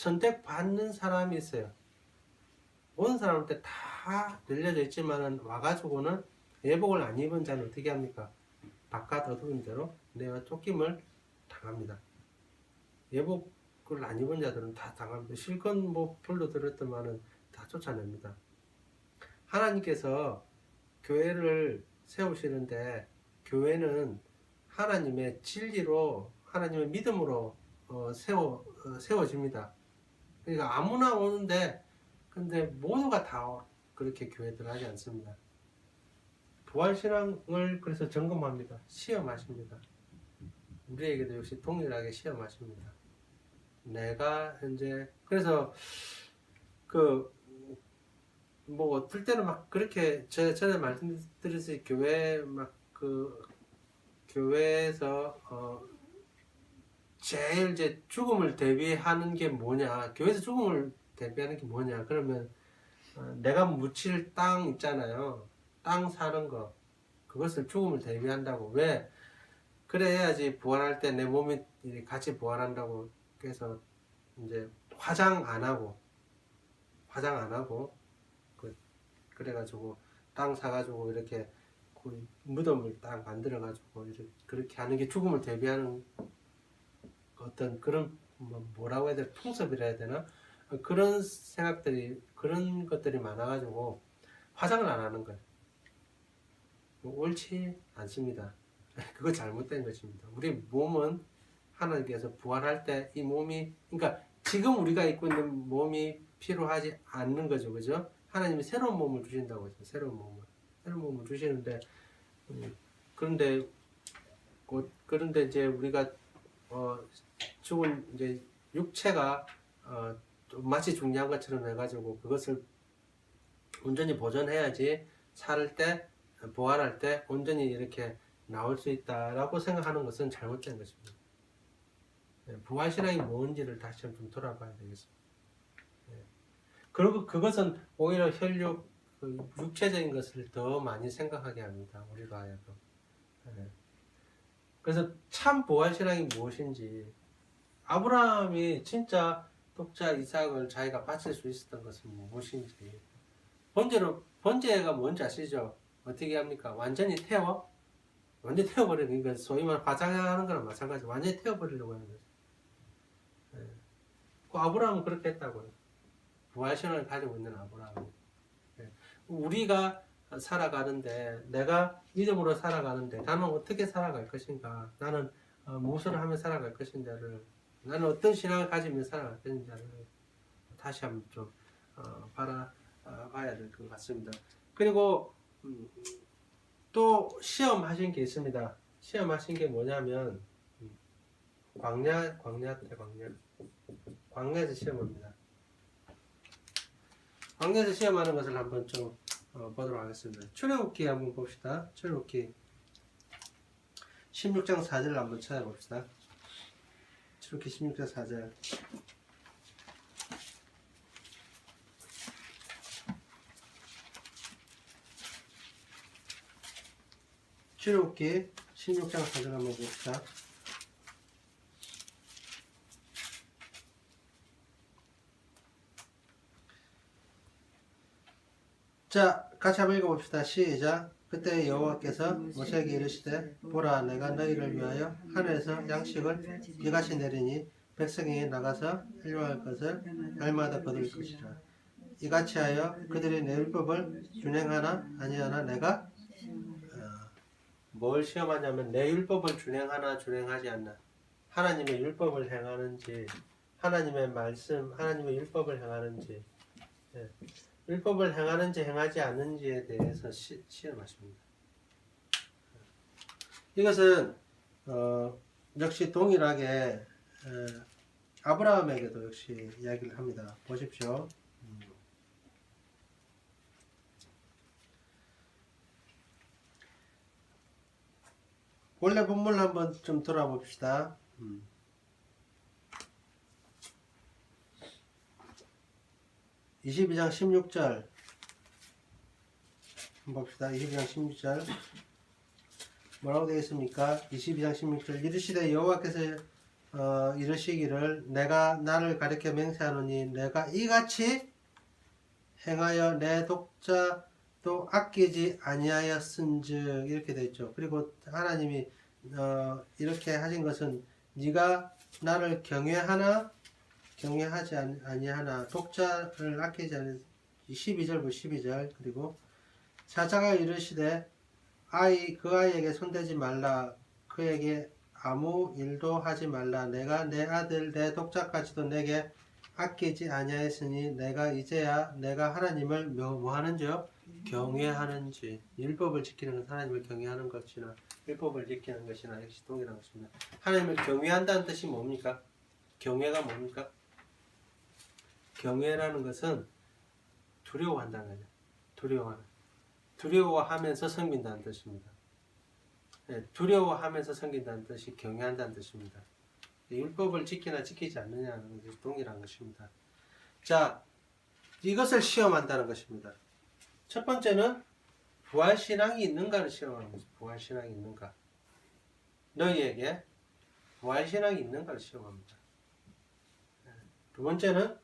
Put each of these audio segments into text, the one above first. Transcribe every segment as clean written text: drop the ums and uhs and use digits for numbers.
선택받는 사람이 있어요. 모든 사람한테 다 늘려져 있지만은 와가지고는 예복을 안 입은 자는 어떻게 합니까? 바깥 어두운 데로 내가 쫓김을 당합니다. 예복을 안 입은 자들은 다 당합니다. 실컷 뭐 불도 들었더만은 다 쫓아냅니다. 하나님께서 교회를 세우시는데 교회는 하나님의 진리로 하나님의 믿음으로 세워집니다. 그러니까 아무나 오는데 근데 모두가 다 그렇게 교회들 하지 않습니다. 부활신앙을 그래서 점검합니다. 시험하십니다. 우리에게도 역시 동일하게 시험하십니다. 내가 현재 그래서 뭐 어떨 때는 막 그렇게 전에 말씀드렸듯이 교회에서 제일 이제 죽음을 대비하는 게 뭐냐, 교회에서 죽음을 대비하는 게 뭐냐 그러면 내가 묻힐 땅 있잖아요. 땅 사는 거 그것을 죽음을 대비한다고. 왜? 그래야지 부활할 때 내 몸이 같이 부활한다고. 그래서 이제 화장 안 하고 그래가지고 땅 사가지고 이렇게 그 무덤을 딱 만들어가지고 그렇게 하는 게 죽음을 대비하는 어떤 그런 뭐라고 해야 되나, 풍습이라 해야 되나, 그런 생각들이 그런 것들이 많아가지고 화장을 안 하는 거예요. 옳지 않습니다. 그거 잘못된 것입니다. 우리 몸은 하나님께서 부활할 때 이 몸이, 그러니까 지금 우리가 입고 있는 몸이 필요하지 않는 거죠, 그죠? 하나님이 새로운 몸을 주신다고 했어요. 새로운 몸을 주시는데, 그런데 이제 우리가 죽은 이제 육체가 마치 중요한 것처럼 해가지고 그것을 온전히 보존해야지 살 때, 부활할 때 온전히 이렇게 나올 수 있다라고 생각하는 것은 잘못된 것입니다. 부활신앙이 뭔지를 다시 좀 돌아봐야 되겠습니다. 그리고 그것은 오히려 혈육, 육체적인 것을 더 많이 생각하게 합니다. 우리로 하여금. 그래서 참 부활신앙이 무엇인지, 아브라함이 진짜 독자 이삭을 자기가 바칠 수 있었던 것은 무엇인지, 번제가 뭔지 아시죠? 어떻게 합니까? 완전히 태워버리는, 그러니까 소위 말 화장하는 거랑 마찬가지. 완전히 태워버리려고 하는 거죠. 그 아브라함은 그렇게 했다고요. 부활신앙을 가지고 있는 아브라함. 우리가 살아가는데, 내가 믿음으로 살아가는데 나는 어떻게 살아갈 것인가, 나는 무엇을 하며 살아갈 것인가를, 나는 어떤 신앙을 가지며 살아갈 것인가를 다시 한번 좀 바라봐야 될 것 같습니다. 그리고 또 시험하신 게 있습니다. 시험하신 게 뭐냐면 광야에서 시험합니다. 광야에서 시험하는 것을 한번 좀 보도록 하겠습니다. 출애굽기 한번 봅시다. 출애굽기 16장 4절을 한번 찾아봅시다. 출애굽기 16장 4절. 출애굽기 16장 4절 한번 봅시다. 자, 같이 한번 읽어봅시다. 시작. 그때 여호와께서 모세에게 이르시되 보라, 내가 너희를 위하여 하늘에서 양식을 비같이 내리니 백성이 나가서 일용할 것을 날마다 거둘 것이라. 이같이 하여 그들이 내 율법을 준행하나 아니하나 내가 뭘 시험하냐면 내 율법을 준행하나 준행하지 않나, 하나님의 율법을 행하는지, 하나님의 말씀, 하나님의 율법을 행하는지, 율법을 행하는지 행하지 않는지에 대해서 시험하십니다. 이것은 역시 동일하게 아브라함에게도 역시 이야기를 합니다. 보십시오. 원래 본문을 한번 좀 돌아봅시다. 22장 16절 한번 봅시다. 22장 16절 뭐라고 되어 있습니까? 22장 16절 이르시되 여호와께서 이르시기를 내가 나를 가리켜 맹세하노니 내가 이같이 행하여 내 독자도 아끼지 아니하였은즉 이렇게 되어 있죠. 그리고 하나님이 이렇게 하신 것은 네가 나를 경외하지 아니하나 독자를 아끼지 않은 12절 12절 그리고 사자가 이르시되 그 아이에게 손대지 말라 그에게 아무 일도 하지 말라 내가 내 아들 내 독자까지도 내게 아끼지 아니하였으니 내가 이제야 내가 하나님을 뭐 하는지요? 경외하는지. 율법을 지키는 것은 하나님을 경외하는 것이나 율법을 지키는 것이나 역시 동일한 것입니다. 하나님을 경외한다는 뜻이 뭡니까? 경외가 뭡니까? 경외라는 것은 두려워한다는 거죠. 두려워하면서 섬긴다는 뜻입니다. 네, 두려워하면서 섬긴다는 뜻이 경외한다는 뜻입니다. 율법을 지키나 지키지 않느냐는 것이 동일한 것입니다. 자, 이것을 시험한다는 것입니다. 첫 번째는 부활신앙이 있는가를 시험하는 것입니다. 부활신앙이 있는가. 너희에게 부활신앙이 있는가를 시험합니다. 두 번째는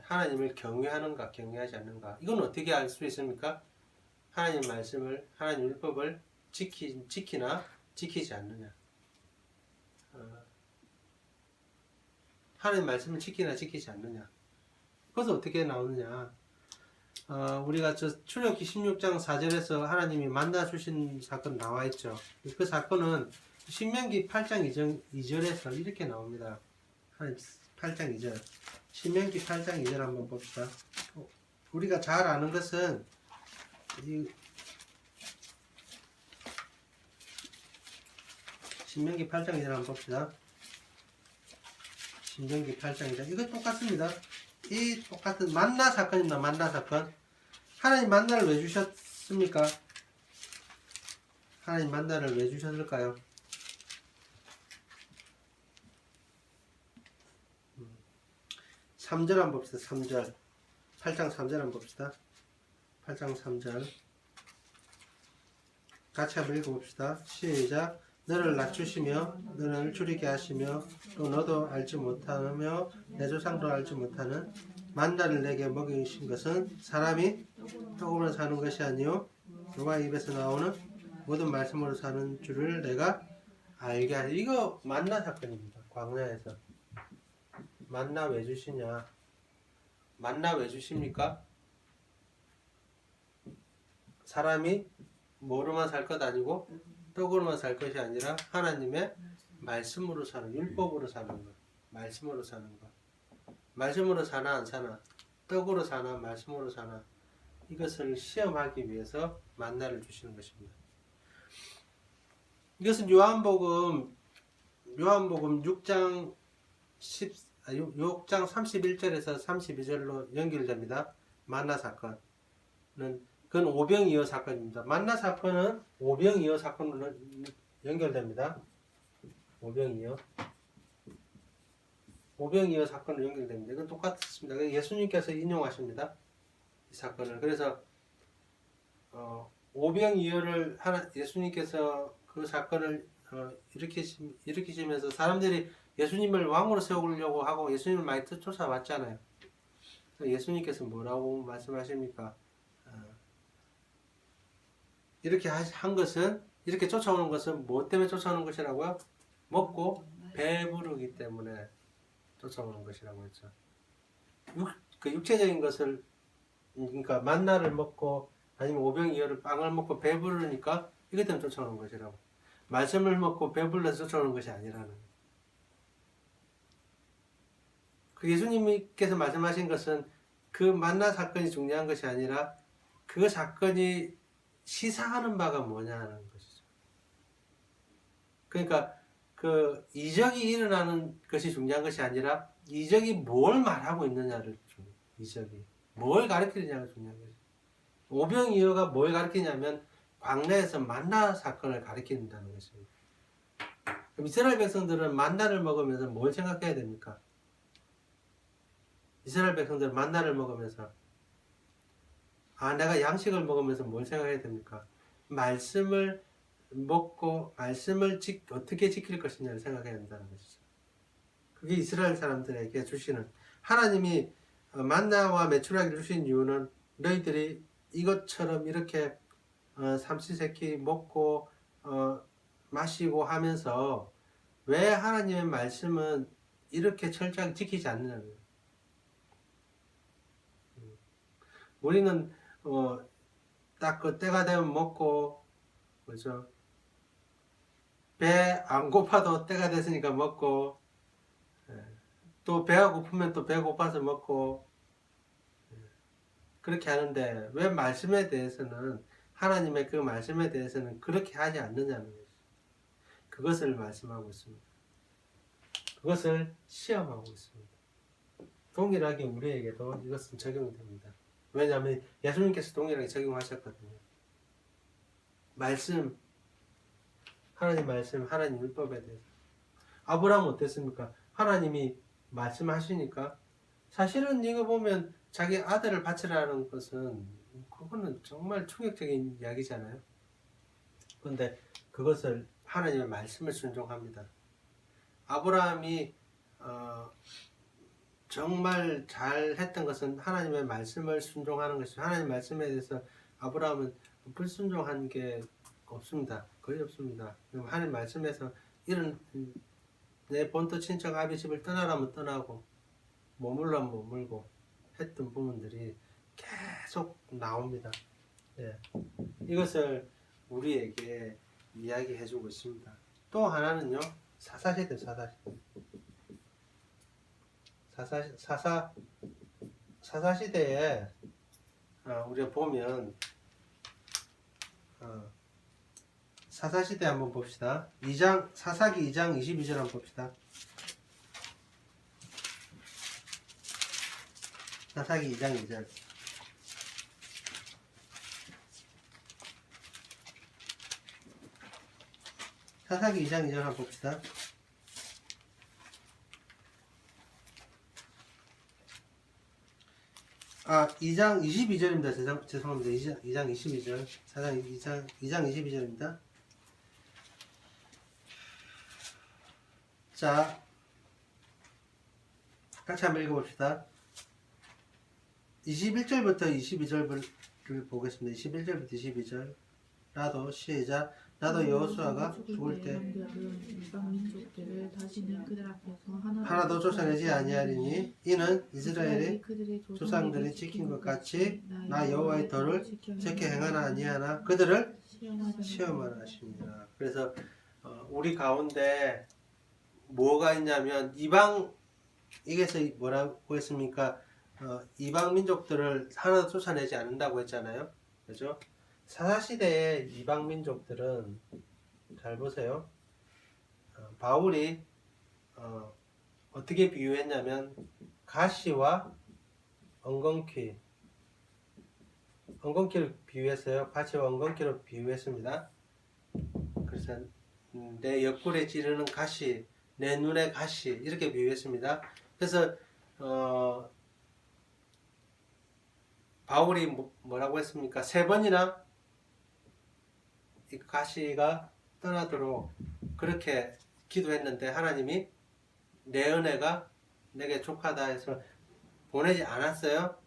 하나님을 경외하는가 경외하지 않는가. 이건 어떻게 알 수 있습니까? 하나님 말씀을 하나님 율법을 지키나 지키지 않느냐. 하나님 말씀을 지키나 지키지 않느냐. 그것은 어떻게 나오느냐. 우리가 출애굽기 16장 4절에서 하나님이 만나 주신 사건 나와 있죠. 그 사건은 신명기 8장 2절에서 이렇게 나옵니다. 8장 2절. 신명기 8장 2절 한번 봅시다. 우리가 잘 아는 것은 신명기 8장 2절 한번 봅시다. 신명기 8장 2절. 이거 똑같습니다. 이 똑같은 만나 사건입니다. 만나 사건. 하나님 만나를 왜 주셨습니까? 하나님 만나를 왜 주셨을까요? 3절 한번 봅시다. 3절. 8장 3절 한번 봅시다. 8장 3절. 같이 한번 읽어봅시다. 시작. 너를 낮추시며 너를 줄이게 하시며 또 너도 알지 못하며 내 조상도 알지 못하는 만나를 내게 먹이신 것은 사람이 떡으로 사는 것이 아니요 여호와 입에서 나오는 모든 말씀으로 사는 줄을 내가 알게 하리. 이거 만나 사건입니다. 광야에서 만나 왜 주시냐? 만나 왜 주십니까? 사람이 뭐로만 살 것 아니고 떡으로만 살 것이 아니라 하나님의 말씀으로 사는, 율법으로 사는 것, 말씀으로 사는 것. 말씀으로 사나 안 사나, 떡으로 사나 말씀으로 사나, 이것을 시험하기 위해서 만나를 주시는 것입니다. 이것은 요한복음 6장 31절에서 32절로 연결됩니다. 만나 사건은 그건 오병이어 사건입니다. 만나 사건은 오병이어 사건으로 연결됩니다. 오병이어 사건으로 연결됩니다. 이건 똑같습니다. 예수님께서 인용하십니다. 이 사건을. 그래서 오병이어를 예수님께서 그 사건을 일으키시면서 사람들이 예수님을 왕으로 세우려고 하고 예수님을 많이 쫓아왔잖아요. 예수님께서 뭐라고 말씀하십니까? 이렇게 한 것은, 이렇게 쫓아오는 것은 무엇 때문에 쫓아오는 것이라고요? 먹고 배부르기 때문에 쫓아오는 것이라고 했죠. 그 육체적인 것을, 그러니까 만나를 먹고 아니면 오병이어를 빵을 먹고 배부르니까 이것 때문에 쫓아오는 것이라고. 말씀을 먹고 배불러서 쫓아오는 것이 아니라는 거예요. 그 예수님께서 말씀하신 것은 그 만나 사건이 중요한 것이 아니라 그 사건이 시사하는 바가 뭐냐는 것이죠. 그러니까 그 이적이 일어나는 것이 중요한 것이 아니라 이적이 뭘 말하고 있느냐를 이적이 뭘 가르치느냐가 중요한 거죠. 오병이어가 뭘 가르치냐면 광야에서 만나 사건을 가르친다는 것입니다. 그럼 이스라엘 백성들은 만나를 먹으면서 뭘 생각해야 됩니까? 이스라엘 백성들은 만나를 먹으면서 내가 양식을 먹으면서 뭘 생각해야 됩니까? 말씀을 먹고 말씀을 어떻게 지킬 것이냐를 생각해야 된다는 것이죠. 그게 이스라엘 사람들에게 주시는 하나님이 만나와 메추라기를 주신 이유는 너희들이 이것처럼 이렇게 삼시세끼 먹고 마시고 하면서 왜 하나님의 말씀은 이렇게 철저하게 지키지 않느냐는 거예요. 우리는 딱 그 때가 되면 먹고, 그죠? 배 안 고파도 때가 됐으니까 먹고, 또 배가 고프면 또 배 고파서 먹고, 그렇게 하는데 왜 말씀에 대해서는 하나님의 그 말씀에 대해서는 그렇게 하지 않느냐는 거죠. 그것을 말씀하고 있습니다. 그것을 시험하고 있습니다. 동일하게 우리에게도 이것은 적용이 됩니다. 왜냐하면 예수님께서 동일하게 적용하셨거든요. 말씀, 하나님 말씀, 하나님 율법에 대해서. 아브라함은 어땠습니까? 하나님이 말씀하시니까 사실은 이거 보면 자기 아들을 바치라는 것은 그거는 정말 충격적인 이야기잖아요. 그런데 그것을 하나님의 말씀을 순종합니다. 아브라함이 정말 잘했던 것은 하나님의 말씀을 순종하는 것이죠. 하나님 말씀에 대해서 아브라함은 불순종한 게 없습니다. 거의 없습니다. 하나님 말씀에서 이런 내 본토 친척 아비 집을 떠나라면 떠나고 머물라면 머물고 했던 부분들이 계속 나옵니다. 예. 이것을 우리에게 이야기해 주고 있습니다. 또 하나는요, 사사시대. 사사시대에 우리가 보면 사사시대 한번 봅시다. 사사기 2장 22절 한번 봅시다. 사사기 2장 2절. 사사기 2장 2절 한번 봅시다. 2장 22절입니다. 죄송합니다. 2장 22절. 2장 22절입니다. 자, 같이 한번 읽어봅시다. 21절부터 22절을 보겠습니다. 21절부터 22절. 나도 시작. 나도 여호수아가 죽을 때 하나도 쫓아내지 아니하리니 이는 이스라엘의 조상들이 지킨 것 같이 나 여호와의 도를 지켜 행하나 아니하나 그들을 시험하라 하시니라. 그래서 우리 가운데 뭐가 있냐면 이게서 뭐라고 했습니까? 이방 민족들을 하나도 쫓아내지 않는다고 했잖아요. 그죠? 사사시대의 이방 민족들은 잘 보세요. 바울이 어떻게 비유했냐면 가시와 엉겅퀴를 비유했어요. 가시와 엉겅퀴로 비유했습니다. 그래서 내 옆구리에 찌르는 가시, 내 눈에 가시 이렇게 비유했습니다. 그래서 바울이 뭐라고 했습니까? 3번이나 이 가시가 떠나도록 그렇게 기도했는데 하나님이 내 은혜가 내게 족하다 해서 보내지 않았어요.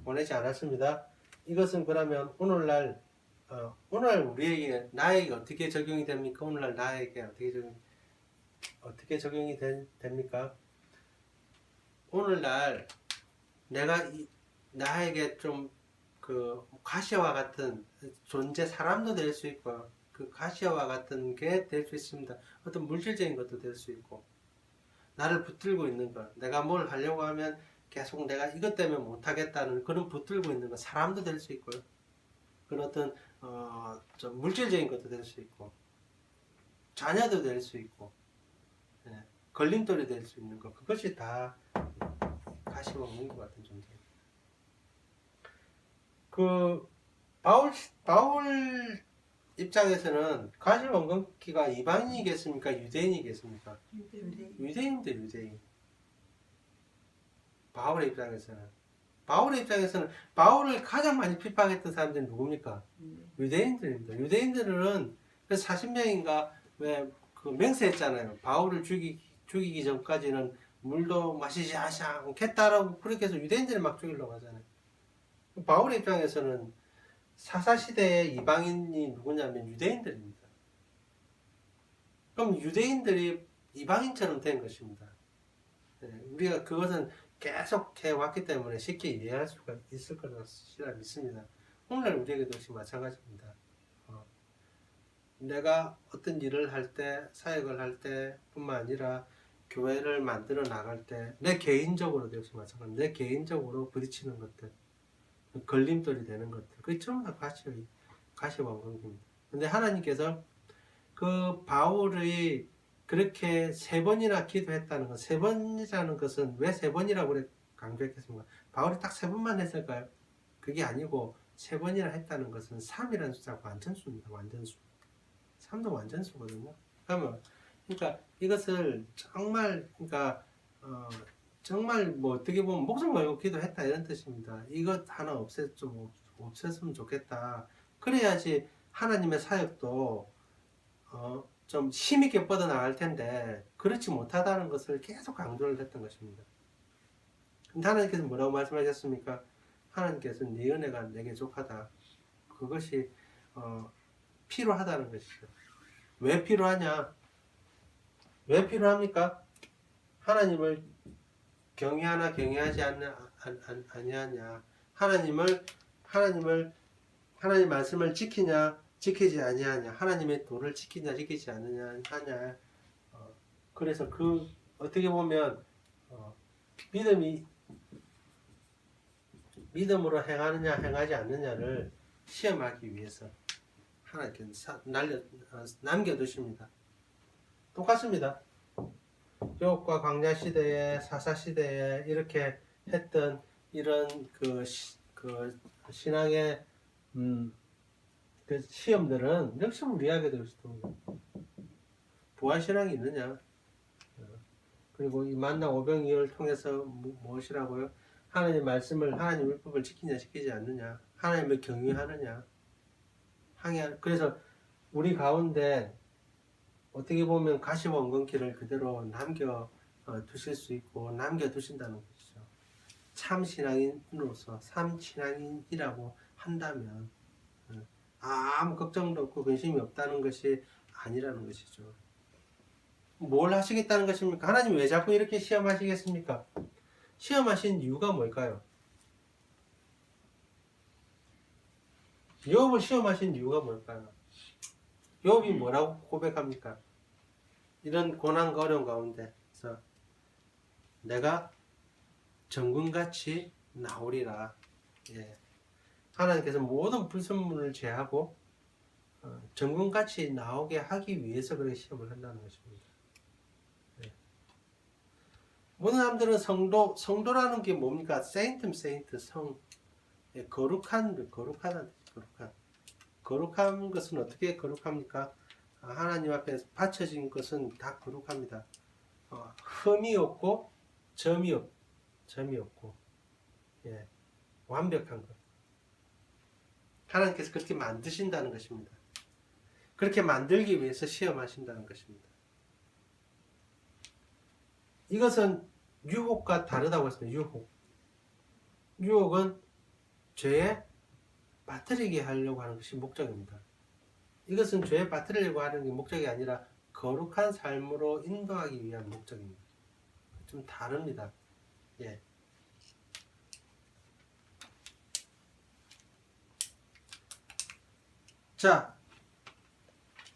보내지 않았습니다. 이것은 그러면 오늘날 우리에게 나에게 어떻게 적용이 됩니까? 오늘날 나에게 어떻게 적용이 됩니까? 오늘날 내가 나에게 좀 그 가시와 같은 존재, 사람도 될 수 있고 그 가시와 같은 게 될 수 있습니다. 어떤 물질적인 것도 될 수 있고 나를 붙들고 있는 것, 내가 뭘 하려고 하면 계속 내가 이것 때문에 못하겠다는 그런 붙들고 있는 것, 사람도 될 수 있고요. 그런 어떤 좀 물질적인 것도 될 수 있고 자녀도 될 수 있고 걸림돌이 될 수 있는 것, 그것이 다 가시와 문구 같은 존재입니다. 그 바울 입장에서는 가시와 엉겅퀴가 이방인이겠습니까? 유대인이겠습니까? 유대인인데 유대인. 바울의 입장에서는 바울을 가장 많이 핍박했던 사람들이 누굽니까? 유대인들입니다. 유대인들은 40명인가 왜 그 맹세했잖아요. 바울을 죽이기 전까지는 물도 마시지 않겠다라고 그렇게 해서 유대인들을 막 죽이려고 하잖아요. 바울 입장에서는 사사시대의 이방인이 누구냐면 유대인들입니다. 그럼 유대인들이 이방인처럼 된 것입니다. 우리가 그것은 계속 해왔기 때문에 쉽게 이해할 수가 있을 것이라 믿습니다. 오늘 우리에게도 역시 마찬가지입니다. 내가 어떤 일을 할 때, 사역을 할 때 뿐만 아니라 교회를 만들어 나갈 때, 내 개인적으로도 역시 마찬가지입니다. 내 개인적으로 부딪히는 것들, 걸림돌이 되는 것들, 그게 전부 다 가시방법입니다. 근데 하나님께서 그 바울의 그렇게 3번이나 기도했다는 것, 3번이라는 것은 왜 3번이라고 그래 강조했겠습니까? 바울이 딱 3번만 했을까요? 그게 아니고 3번이나 했다는 것은 3이라는 숫자가 완전수입니다. 완전수. 3도 완전수거든요. 그러니까 이것을 정말 정말 뭐 어떻게 보면 목숨 걸고 기도했다 이런 뜻입니다. 이것 하나 없앴으면 좋겠다. 그래야지 하나님의 사역도 좀 힘있게 뻗어나갈 텐데 그렇지 못하다는 것을 계속 강조를 했던 것입니다. 근데 하나님께서 뭐라고 말씀하셨습니까? 하나님께서 네 은혜가 내게 족하다. 그것이 필요하다는 것이죠. 왜 필요하냐? 왜 필요합니까? 하나님을 경외하나 경외하지 아니하냐? 하나님 말씀을 지키냐 지키지 아니하냐? 하나님의 도를 지키냐 지키지 않느냐 하냐? 그래서 어떻게 보면 믿음으로 행하느냐 행하지 않느냐를 시험하기 위해서 하나님께서 남겨두십니다. 똑같습니다. 욥과 광야 시대에 사사 시대에 이렇게 했던 이런 그 신앙의 그 시험들은 역시 우리에게도 있습니다. 부활 신앙이 있느냐? 그리고 이 만나 오병이어를 통해서 무엇이라고요? 하나님 말씀을 하나님 율법을 지키냐 지키지 않느냐? 하나님을 경외하느냐? 그래서 우리 가운데 어떻게 보면 가시원건기를 그대로 남겨 두실 수 있고 남겨 두신다는 것이죠. 참 신앙인으로서 참 신앙인이라고 한다면 아무 걱정도 없고 근심이 없다는 것이 아니라는 것이죠. 뭘 하시겠다는 것입니까? 하나님 왜 자꾸 이렇게 시험하시겠습니까? 시험하신 이유가 뭘까요? 욥을 시험하신 이유가 뭘까요? 욥이 뭐라고 고백합니까? 이런 고난과 어려움 가운데서 내가 정금같이 나오리라. 예. 하나님께서 모든 불순물을 제하고 정금같이 나오게 하기 위해서 그렇게 시험을 한다는 것입니다. 예. 모든 사람들은 성도라는 게 뭡니까? 세인트 성. 예, 거룩하다는 거룩한 것은 어떻게 거룩합니까? 하나님 앞에 바쳐진 것은 다 거룩합니다. 흠이 없고 점이 없고 예, 완벽한 것. 하나님께서 그렇게 만드신다는 것입니다. 그렇게 만들기 위해서 시험하신다는 것입니다. 이것은 유혹과 다르다고 했습니다. 유혹은 죄에 빠뜨리게 하려고 하는 것이 목적입니다. 이것은 죄에 빠뜨리려고 하는 게 목적이 아니라 거룩한 삶으로 인도하기 위한 목적입니다. 좀 다릅니다. 예. 자,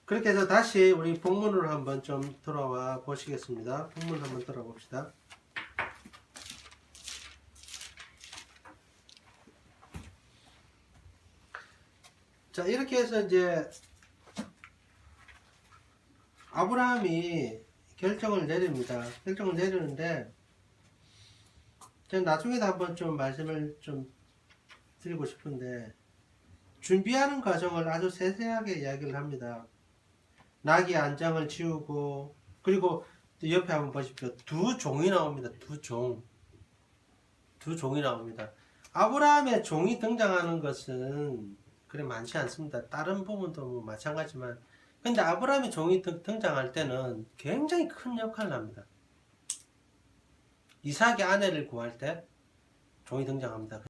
그렇게 해서 다시 우리 본문으로 한번 좀 돌아와 보시겠습니다. 본문 한번 들어봅시다. 자, 이렇게 해서 이제 아브라함이 결정을 내립니다. 결정을 내리는데 제가 나중에도 한번 좀 말씀을 좀 드리고 싶은데 준비하는 과정을 아주 세세하게 이야기를 합니다. 나귀 안장을 지우고 그리고 옆에 한번 보십시오. 두 종이 나옵니다. 두 종이 나옵니다. 아브라함의 종이 등장하는 것은 그래 많지 않습니다. 다른 부분도 뭐 마찬가지지만 근데 아브라함의 종이 등장할 때는 굉장히 큰 역할을 합니다. 이삭의 아내를 구할 때 종이 등장합니다.